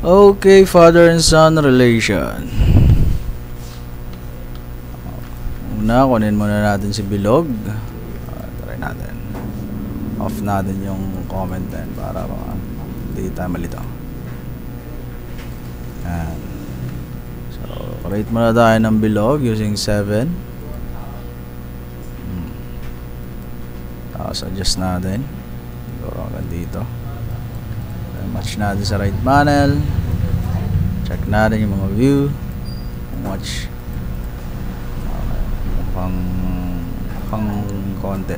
Okay, father and son relation. Una, kunin muna natin si Bilog. Try natin. Off natin yung comment din para hindi tayo malito. Yan. So, rate muna tayo ng Bilog using 7. Tapos adjust natin. Siguro hanggang dito. Match natin sa right panel. Check natin yung mga view. Watch. Mukhang konti.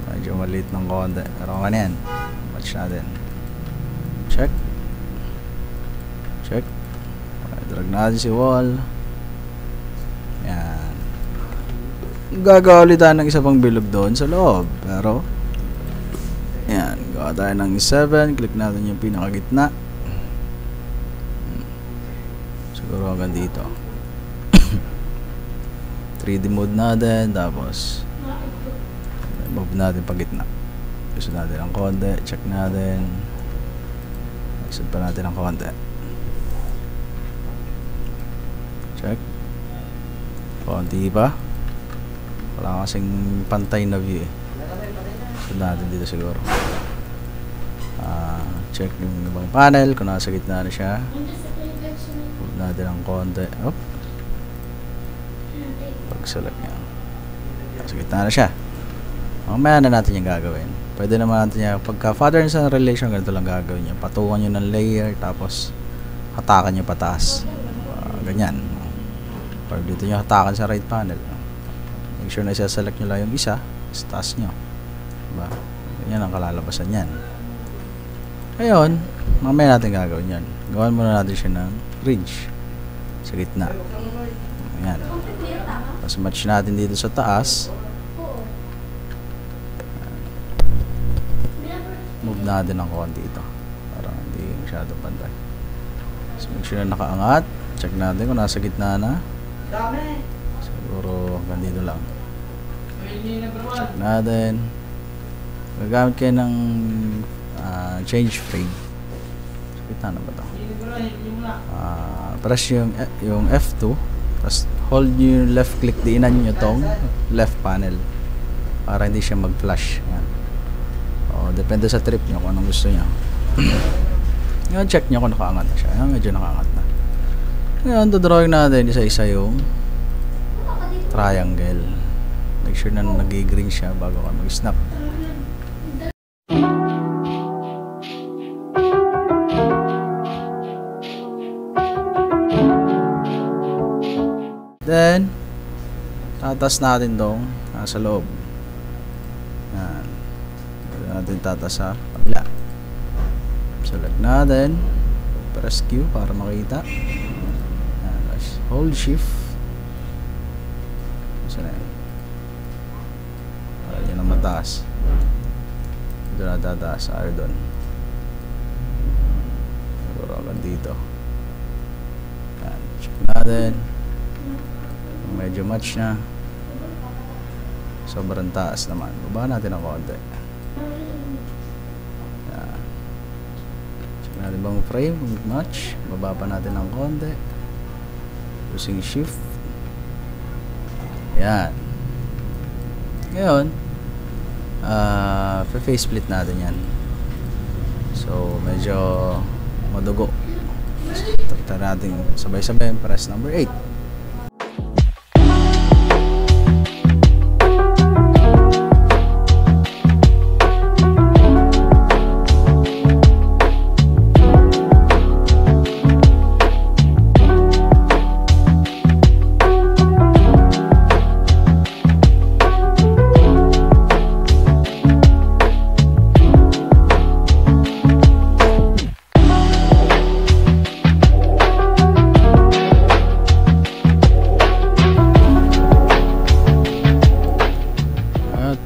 Medyo maliit ng konti. Pero okay na yan. Match natin. Check. Check. Drag natin si wall. Yan. Gagawa ulit tayo ng isa pang bilog doon sa loob. Pero yan. Gawa tayo ng 7. Click natin yung pinakagitna. Siguro hanggang dito. 3D mode natin. Tapos move natin pagitna. Gusto natin ang konti. Check natin. Isod pa natin ang konti. Check. Konti pa. Wala kasing pantay na view eh. Isod natin dito siguro. Check yung ibang panel kung nasa gitna na siya. Move natin ang konti. Up. Pag-select niya. Nasa gitna na siya. Mamaya na natin yung gagawin. Pwede naman natin yung pagka father and son relation, ganito lang gagawin niya. Patungan nyo ng layer, tapos hatakan nyo pataas. Ganyan. Or dito nyo hatakan sa right panel. Make sure na isa-select nyo lang yung isa sa taas nyo. Diba? Ganyan ang kalalabasan yan. Ngayon, mamaya natin gagawin yan. Gawan muna natin siya ng ridge sa gitna. Ayan. Tapos match natin dito sa taas. Move natin ng konti ito para hindi masyadong pantay. So make sure na nakaangat. Check natin kung nasa gitna na. Siguro hanggang dito lang. Check natin. Gagamit kayo ng change frame. So, kita na ba ito? Press yung F2. Tapos hold nyo yung left click. Diinan nyo tong left panel para hindi siya mag-flash. Yan. Depende sa trip nyo kung anong gusto nyo. Ngayon check nyo kung nakaangat na siya. Ngayon medyo nakaangat na. Ngayon dodrawing natin isa-isa yung triangle. Make sure na nag-green siya bago ka mag-snap. Then tatas natin dong nasa loob. Yan. Natin tatas sa kabila. Select natin. Press Q para makita. Yan. Hold shift. Saan na yan? Para yun ang mataas. Dito na tataas. Ayaw doon. Siguro agad dito. Yan. Check natin. Medyo match na. Sobrang taas naman. Baba natin ang konti. Yan. Check natin bang frame match. Baba pa natin ang konti. Using shift. Yan. Ngayon face split natin yan. So medyo madugo. Tara natin sabay-sabay. Press number 8.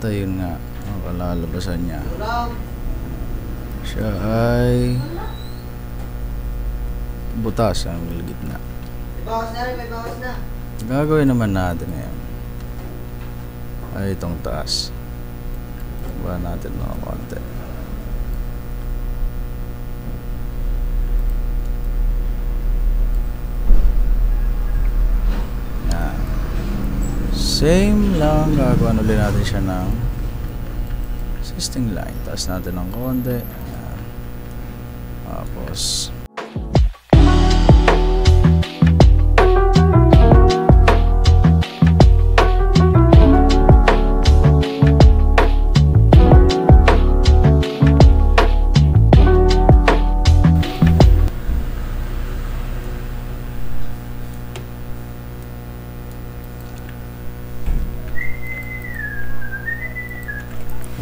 Ayun nga ang kalalabasan niya. Siya ay butas ang gitna. May bawas na. Gagawin naman natin ngayon ay itong taas. Ba natin mga konti. Same lang, gagawa ulit natin siya ng existing line. Taas natin ng konti. Ayan. Tapos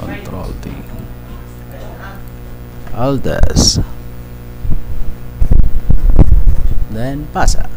Control T. Aldes. Then pasa.